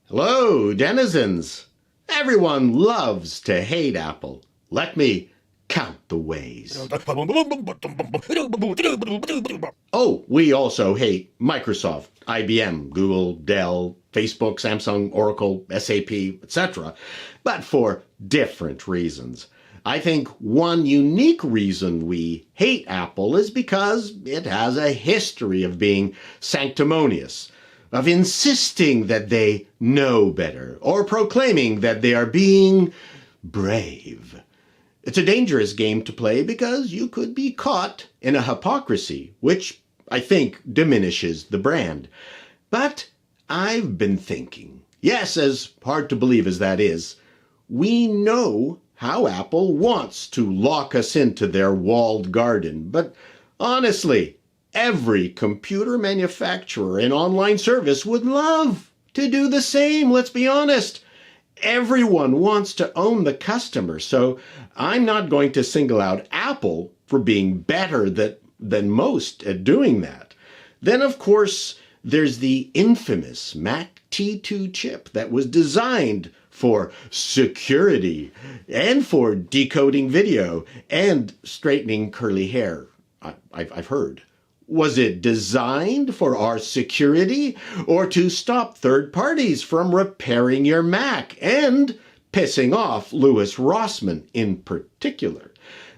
Hello, denizens. Everyone loves to hate Apple. Let me count the ways. Oh, we also hate Microsoft, IBM, Google, Dell, Facebook, Samsung, Oracle, SAP, etc., but for different reasons. I think one unique reason we hate Apple is because it has a history of being sanctimonious, of insisting that they know better, or proclaiming that they are being brave. It's a dangerous game to play because you could be caught in a hypocrisy, which I think diminishes the brand. But I've been thinking, yes, as hard to believe as that is, we know how Apple wants to lock us into their walled garden. But honestly, every computer manufacturer and online service would love to do the same, let's be honest. Everyone wants to own the customer, so I'm not going to single out Apple for being better than most at doing that. Then, of course, there's the infamous Mac T2 chip that was designed for security and for decoding video and straightening curly hair, I've heard. Was it designed for our security or to stop third parties from repairing your Mac and pissing off Louis Rossmann in particular?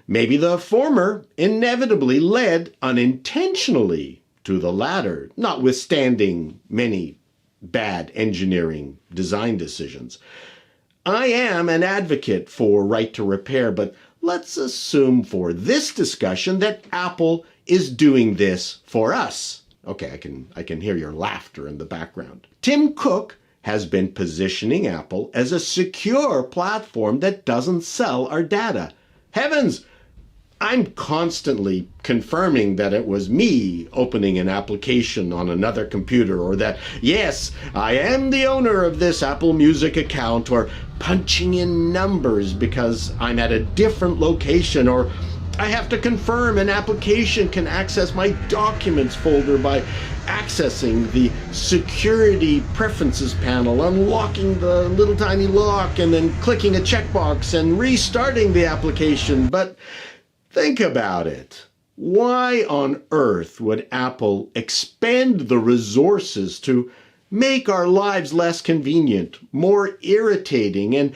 Maybe the former inevitably led unintentionally to the latter, notwithstanding many bad engineering design decisions. I am an advocate for right to repair, but let's assume for this discussion that Apple is doing this for us. Okay, I can hear your laughter in the background. Tim Cook has been positioning Apple as a secure platform that doesn't sell our data. Heavens! I'm constantly confirming that it was me opening an application on another computer, or that, yes, I am the owner of this Apple Music account, or punching in numbers because I'm at a different location, or I have to confirm an application can access my documents folder by accessing the security preferences panel, unlocking the little tiny lock, and then clicking a checkbox and restarting the application. But think about it. Why on earth would Apple expend the resources to make our lives less convenient, more irritating, and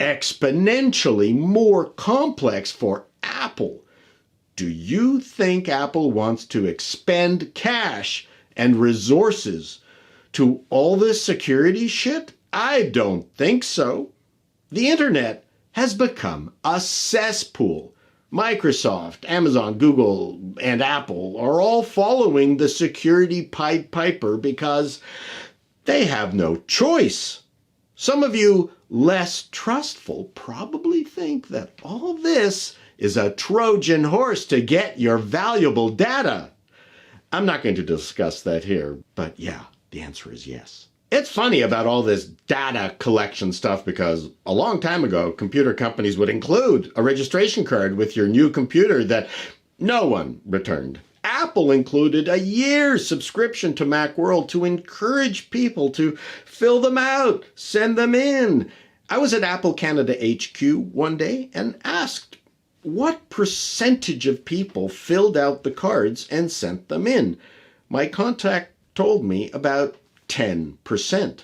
exponentially more complex for Apple? Do you think Apple wants to expend cash and resources to all this security shit? I don't think so. The internet has become a cesspool. Microsoft, Amazon, Google, and Apple are all following the security Pied Piper because they have no choice. Some of you less trustful probably think that all this is a Trojan horse to get your valuable data. I'm not going to discuss that here, but yeah, the answer is yes. It's funny about all this data collection stuff because a long time ago, computer companies would include a registration card with your new computer that no one returned. Apple included a year's subscription to Macworld to encourage people to fill them out, send them in. I was at Apple Canada HQ one day and asked what percentage of people filled out the cards and sent them in. My contact told me about 10%.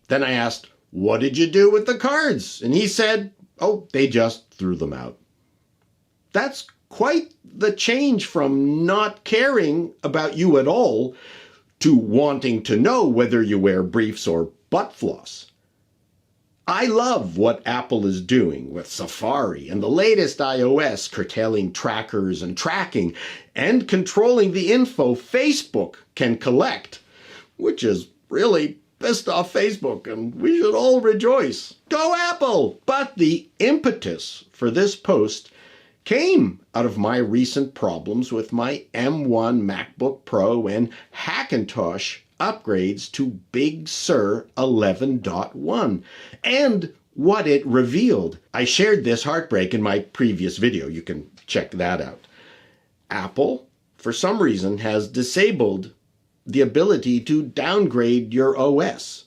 Then I asked, what did you do with the cards? And he said, oh, they just threw them out. That's quite the change from not caring about you at all to wanting to know whether you wear briefs or butt floss. I love what Apple is doing with Safari and the latest iOS, curtailing trackers and tracking and controlling the info Facebook can collect, which is really pissed off Facebook, and we should all rejoice. Go Apple! But the impetus for this post came out of my recent problems with my M1 MacBook Pro and Hackintosh upgrades to Big Sur 11.1 and what it revealed. I shared this heartbreak in my previous video. You can check that out. Apple, for some reason, has disabled the ability to downgrade your OS.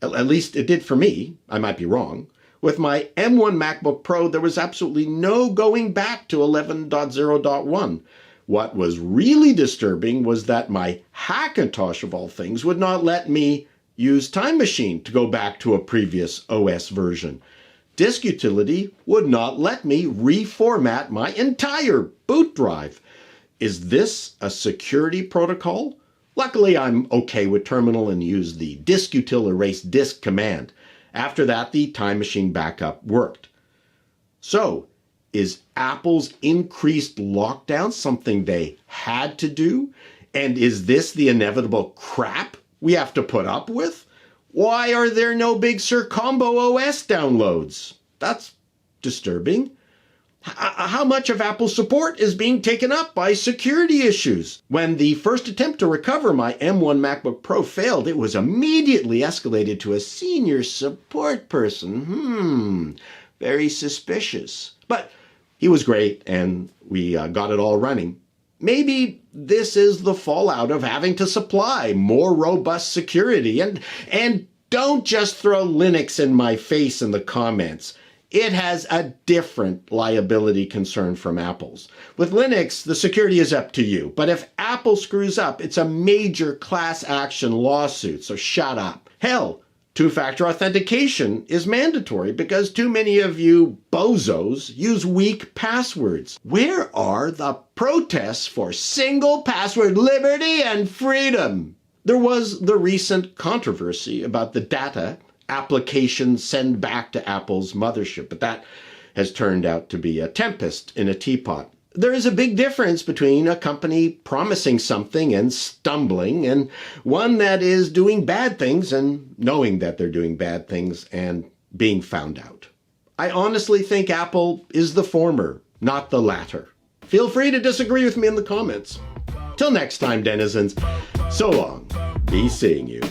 At least it did for me. I might be wrong. With my M1 MacBook Pro, there was absolutely no going back to 11.0.1. What was really disturbing was that my Hackintosh, of all things, would not let me use Time Machine to go back to a previous OS version. Disk Utility would not let me reformat my entire boot drive. Is this a security protocol? Luckily, I'm okay with terminal and use the disutil erase disk command. After that, the Time Machine backup worked. So, is Apple's increased lockdown something they had to do? And is this the inevitable crap we have to put up with? Why are there no Big Sur Combo OS downloads? That's disturbing. How much of Apple's support is being taken up by security issues? When the first attempt to recover my M1 MacBook Pro failed, it was immediately escalated to a senior support person. Very suspicious. But he was great, and we got it all running. Maybe this is the fallout of having to supply more robust security. And don't just throw Linux in my face in the comments. It has a different liability concern from Apple's. With Linux, the security is up to you. But if Apple screws up, it's a major class action lawsuit, so shut up. Hell, two-factor authentication is mandatory because too many of you bozos use weak passwords. Where are the protests for single password liberty and freedom? There was the recent controversy about the data applications send back to Apple's mothership, but that has turned out to be a tempest in a teapot. There is a big difference between a company promising something and stumbling, and one that is doing bad things and knowing that they're doing bad things and being found out. I honestly think Apple is the former, not the latter. Feel free to disagree with me in the comments. Till next time, denizens, so long. Be seeing you.